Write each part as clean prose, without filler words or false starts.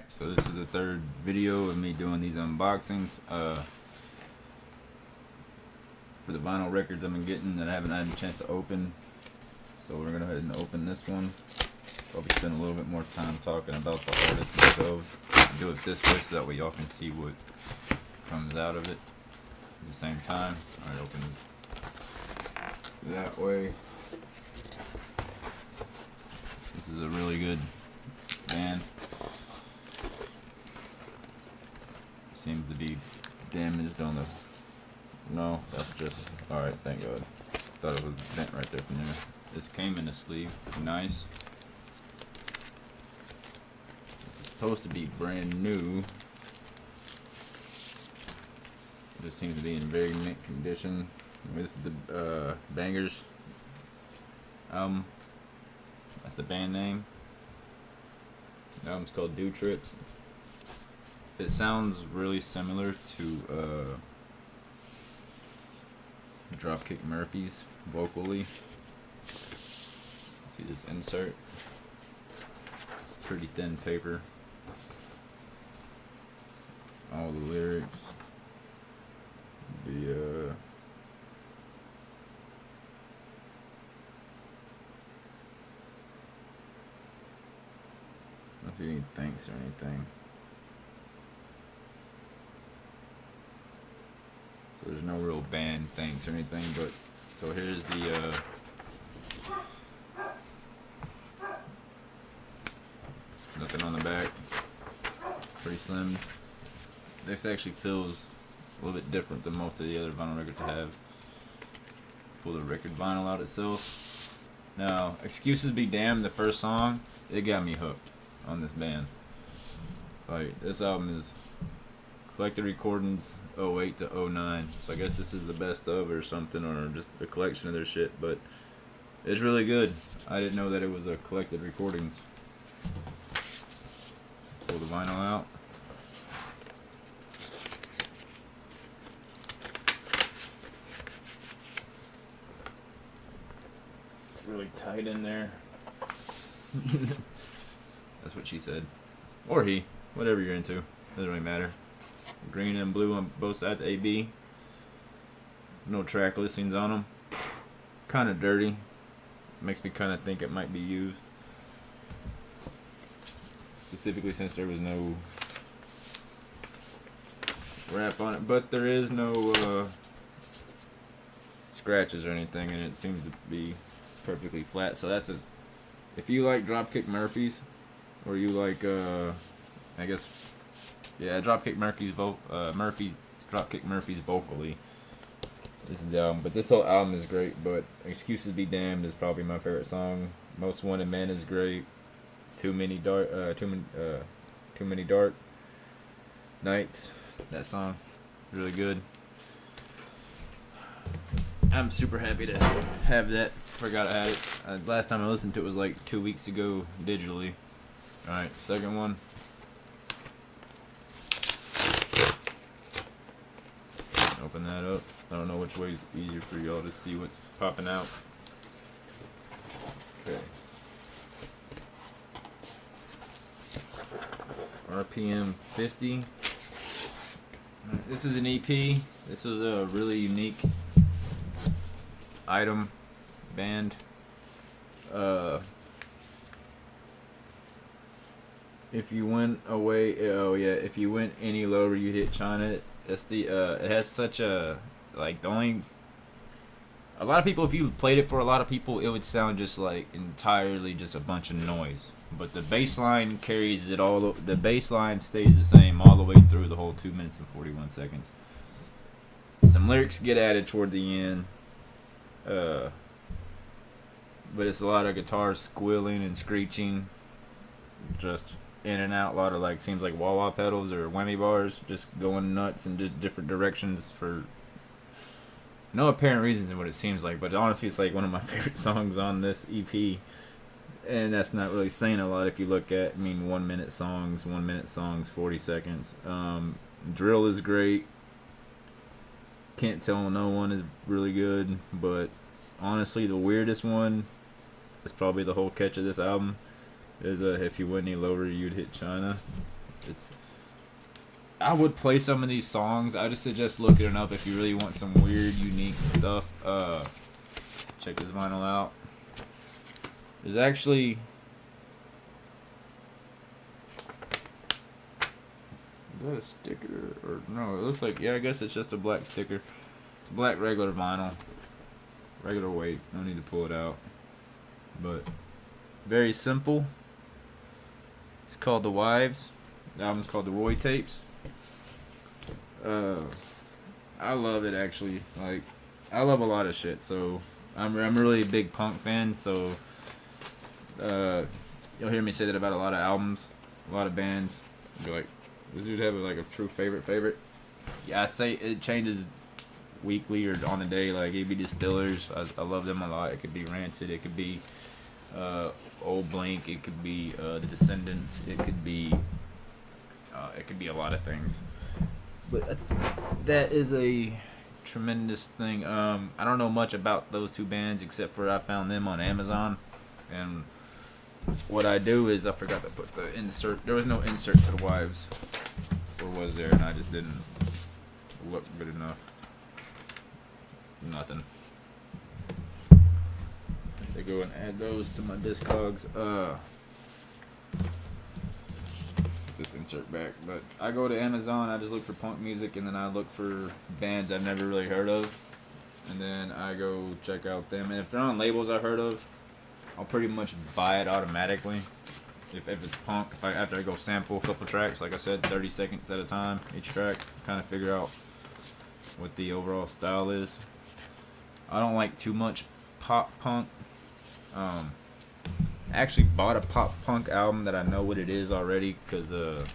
So this is the third video of me doing these unboxings for the vinyl records I've been getting that I haven't had a chance to open. So we're gonna go ahead and open this one. Probably spend a little bit more time talking about the artists themselves. I'll do it this way so that way y'all can see what comes out of it at the same time. Alright, open this that way. This is a really good band. Seems to be damaged on the... No, that's just... Alright, thank God. Thought it was bent right there from there. This came in a sleeve. Nice. This is supposed to be brand new. This seems to be in very mint condition. This is the Bangers album. That's the band name. The album's called Dew Trips. It sounds really similar to Dropkick Murphys vocally. See this insert? It's pretty thin paper. All the lyrics. I don't see any thanks or anything. So there's no real band thanks or anything, but so here's the nothing on the back. Pretty slim. This actually feels a little bit different than most of the other vinyl records I have. Pull the record vinyl out itself. Now, Excuses Be Damned, the first song, it got me hooked on this band. Like, this album is Collected Recordings 08 to 09. So I guess this is the best of or something, or just a collection of their shit, but it's really good. I didn't know that it was a Collected Recordings. Pull the vinyl out. It's really tight in there. That's what she said. Or he. Whatever you're into. Doesn't really matter. Green and blue on both sides. AB. No track listings on them. Kind of dirty. Makes me kind of think it might be used. Specifically since there was no wrap on it. But there is no scratches or anything, and it seems to be perfectly flat. So that's a... If you like Dropkick Murphys, or you like, I guess, yeah, Dropkick Murphys, Dropkick Murphys vocally, this is the album. But this whole album is great. But Excuses Be Damned is probably my favorite song. Most Wanted Man is great. Too many dark nights. That song, really good. I'm super happy to have that. Forgot I had it. Last time I listened to it was like 2 weeks ago digitally. Alright, second one. Open that up. I don't know which way is easier for y'all to see what's popping out. Okay. RPM 50. This is an EP. This was a really unique item band. If you went away, if you went any lower, you'd hit China. It's the it has such a, like, the only, a lot of people, if you played it for a lot of people, it would sound just like entirely just a bunch of noise. But the bass line carries it all. The bass line stays the same all the way through the whole 2 minutes and 41 seconds. Some lyrics get added toward the end. But it's a lot of guitars squealing and screeching. Just in and out. A lot of, like, seems like wah-wah pedals or whammy bars just going nuts in different directions for no apparent reason in what it seems like. But honestly, it's like one of my favorite songs on this EP. And that's not really saying a lot if you look at, 1 minute songs, 40 seconds. Drill is great. Can't Tell No One is really good. But honestly, the weirdest one is probably the whole catch of this album. Is If You Went Any Lower, You'd Hit China. It's I would play some of these songs. I just suggest looking it up if you really want some weird, unique stuff. Check this vinyl out. There's actually is that a sticker or no? It looks like I guess it's just a black sticker. It's black regular vinyl, regular weight. No need to pull it out, but very simple. It's called The Wives. The album's called The Roy Tapes. I love it actually. Like, I love a lot of shit. So I'm really a big punk fan. So you'll hear me say that about a lot of albums, a lot of bands. You'll be like, does dude have like a true favorite? Yeah, I say it changes weekly or on the day. Like AB Distillers, I love them a lot. It could be Rancid. It could be Old Blink. It could be The Descendants. It could be a lot of things. But that is a tremendous thing. I don't know much about those two bands except for I found them on Amazon. And what I do is I forgot to put the insert. There was no insert to The Wives. Or was there? And I just didn't look good enough. Nothing. They go and add those to my Discogs. Just insert back, but I go to Amazon, I just look for punk music, and then I look for bands I've never really heard of, and then I go check out them, and if they're on labels I've heard of, I'll pretty much buy it automatically. If it's punk, after I go sample a couple tracks, like I said, 30 seconds at a time, each track, kind of figure out what the overall style is. I don't like too much pop punk. I actually bought a pop punk album that I know what it is already because the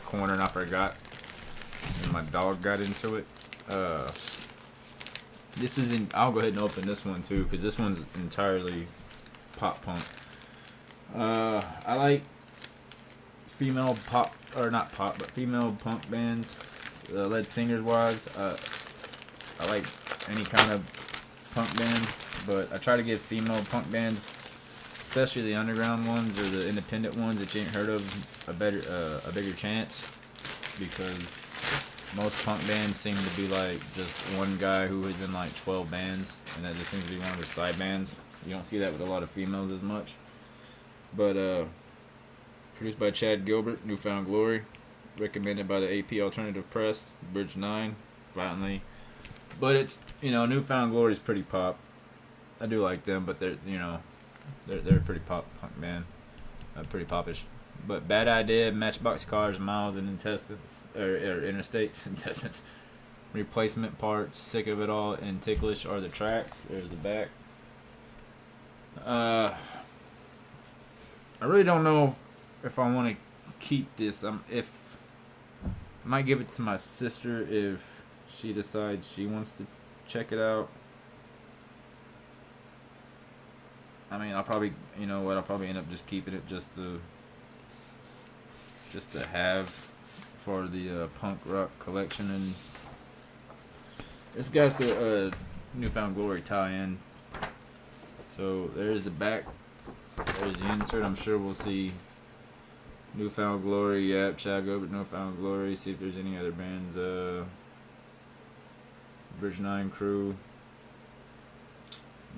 corner and I forgot, and my dog got into it. This is I'll go ahead and open this one too because this one's entirely pop punk. I like female pop or not pop, but female punk bands. Lead singers wise, I like any kind of punk band, but I try to give female punk bands, especially the underground ones or the independent ones that you ain't heard of, a bigger chance, because most punk bands seem to be like just one guy who is in like 12 bands, and that just seems to be one of the side bands. You don't see that with a lot of females as much. But produced by Chad Gilbert, New Found Glory, recommended by the AP Alternative Press, Bridge 9, violently. But it's, New Found Glory is pretty pop. I do like them, but they're a pretty pop punk band, pretty popish. But Bad Idea, Matchbox Cars, Miles and Intestines, or Interstates, Intestines, Replacement Parts, Sick of It All, and Ticklish are the tracks. There's the back. I really don't know if I want to keep this. I might give it to my sister if she decides she wants to check it out. I mean, I'll probably end up just keeping it just to have for the punk rock collection, and it's got the New Found Glory tie-in. So there's the back. There's the insert. I'm sure we'll see New Found Glory, Yap, Chad Gilbert, New Found Glory. See if there's any other bands. Bridge 9 Crew,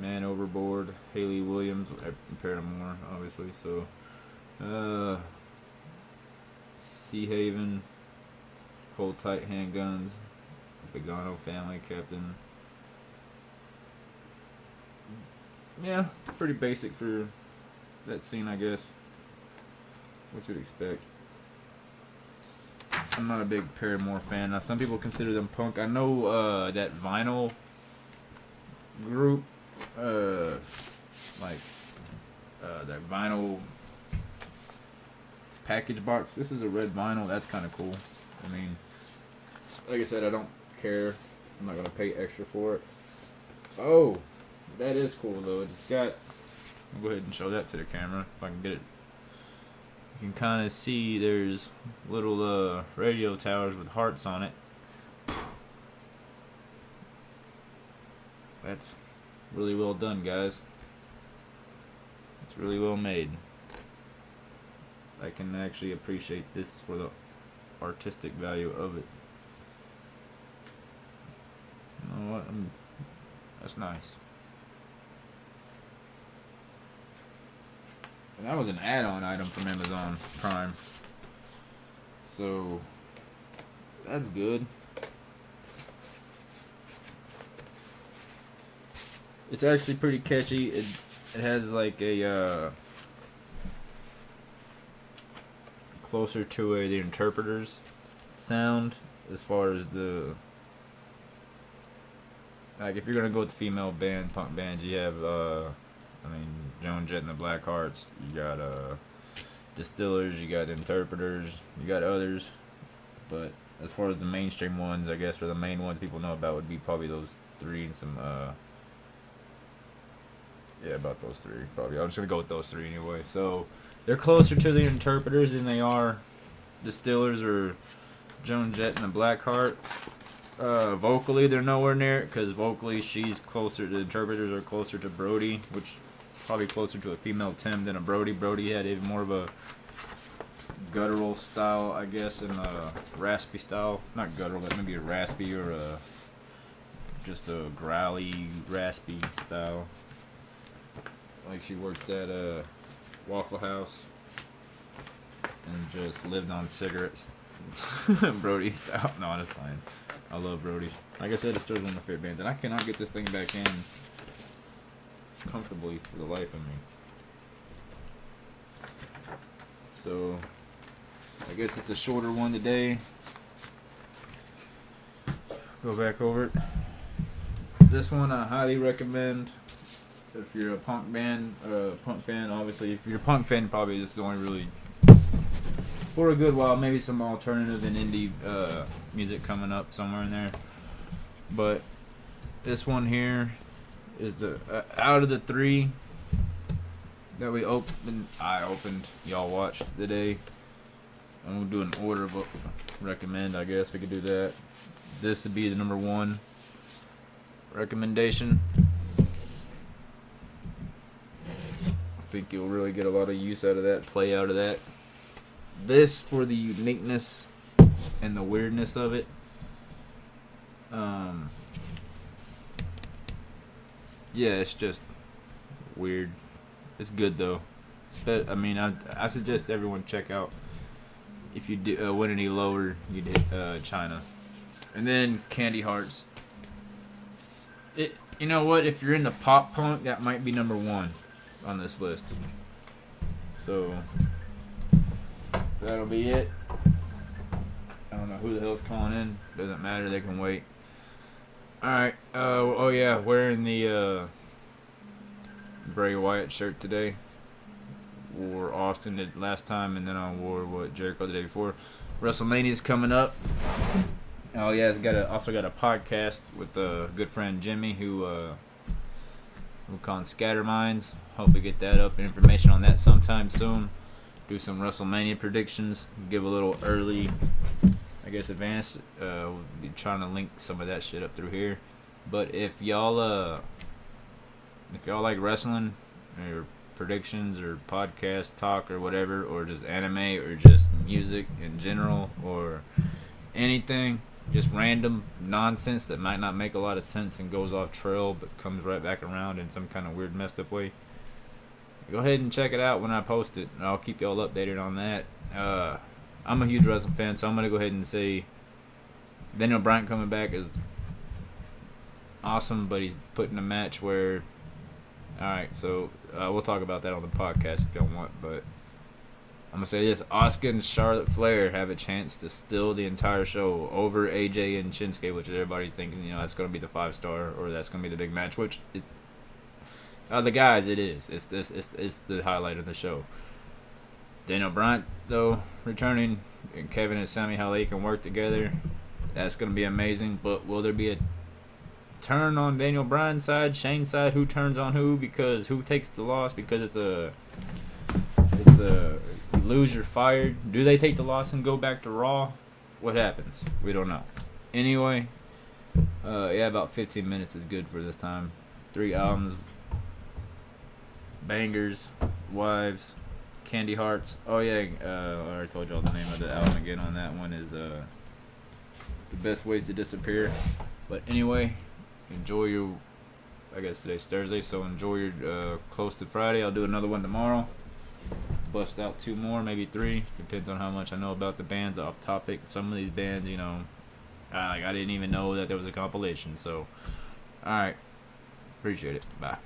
Man Overboard, Haley Williams, Paramore, obviously. So, Sea Haven, Hold Tight Handguns, Pagano Family, Captain. Yeah, pretty basic for that scene, I guess. What you'd expect. I'm not a big Paramore fan. Now, some people consider them punk. I know that vinyl group, that vinyl package box. This is a red vinyl. That's kind of cool. I mean, like I said, I don't care. I'm not going to pay extra for it. Oh, that is cool, though. It's got... I'll go ahead and show that to the camera if I can get it. You can kind of see there's little radio towers with hearts on it. That's really well done, guys. It's really well made. I can actually appreciate this for the artistic value of it. You know what? That's nice. And that was an add-on item from Amazon Prime. So that's good. It's actually pretty catchy. It has like a closer to the Interpreters sound as far as the, like, if you're gonna go with the female band, punk bands, you have Joan Jett and the Blackhearts. You got Distillers. You got Interpreters. You got others. But as far as the mainstream ones, I guess, or the main ones people know about, would be probably those three and some about those three probably. I'm just gonna go with those three anyway. So they're closer to the Interpreters than they are Distillers or Joan Jett and the Blackheart. Vocally, they're nowhere near it, because vocally she's closer. The Interpreters are closer to Brody, which probably closer to a female Tim than a Brody. Brody had even more of a guttural style, I guess, and a raspy style. Not guttural, but maybe a raspy or just a growly, raspy style. Like she worked at Waffle House and just lived on cigarettes. Brody style. No, I'm just fine. I love Brody. Like I said, it's still one of my favorite bands, and I cannot get this thing back in comfortably for the life of me. So I guess it's a shorter one today. Go back over it. This one I highly recommend. If you're a punk fan, obviously. If you're a punk fan, probably this is only really for a good while. Maybe some alternative and indie music coming up somewhere in there. But this one here is the out of the three that I opened, y'all watched today. I'm gonna do an order of what recommend. I guess we could do that. This would be the number one recommendation. I think you'll really get a lot of use out of that, play out of that. This for the uniqueness and the weirdness of it. Yeah, it's just weird. It's good though. I suggest everyone check out. If you went any lower, you'd hit China, and then Candy Hearts. You know what? If you're into pop punk, that might be number one on this list. So that'll be it. I don't know who the hell's calling in. Doesn't matter. They can wait. All right. Oh yeah, wearing the Bray Wyatt shirt today. Wore Austin the last time, and then I wore Jericho the day before. WrestleMania's coming up. Oh yeah, also got a podcast with a good friend Jimmy who we're calling Scatterminds. Hopefully get that up and information on that sometime soon. Do some WrestleMania predictions. Give a little early, I guess, advance. We'll be trying to link some of that shit up through here. But if y'all like wrestling or predictions or podcast talk or whatever, or just anime or just music in general or anything, just random nonsense that might not make a lot of sense and goes off trail but comes right back around in some kind of weird messed up way, go ahead and check it out when I post it, and I'll keep y'all updated on that. I'm a huge wrestling fan, so I'm gonna go ahead and say Daniel Bryan coming back is awesome, but he's put in a match where, alright, so we'll talk about that on the podcast if y'all want, but I'm gonna say this: Asuka and Charlotte Flair have a chance to steal the entire show over AJ and Shinsuke, which is everybody thinking, that's gonna be the 5-star or that's gonna be the big match. Which the guys, it is. It's the highlight of the show. Daniel Bryan though returning, and Kevin and Sami, how they can work together, that's gonna be amazing. But will there be a turn on Daniel Bryan's side, Shane's side? Who turns on who? Because who takes the loss? Because it's a lose, you're fired. Do they take the loss and go back to Raw? What happens? We don't know. Anyway, about 15 minutes is good for this time. 3 albums, bangers, wives, Candy Hearts. Oh yeah, I already told y'all the name of the album again on that one is The Best Ways to Disappear. But anyway, enjoy your. I guess today's Thursday, so enjoy your close to Friday. I'll do another one tomorrow. Bust out 2 more, maybe 3. Depends on how much I know about the bands. Off topic, some of these bands, you know, I didn't even know that there was a compilation. So, all right, appreciate it. Bye.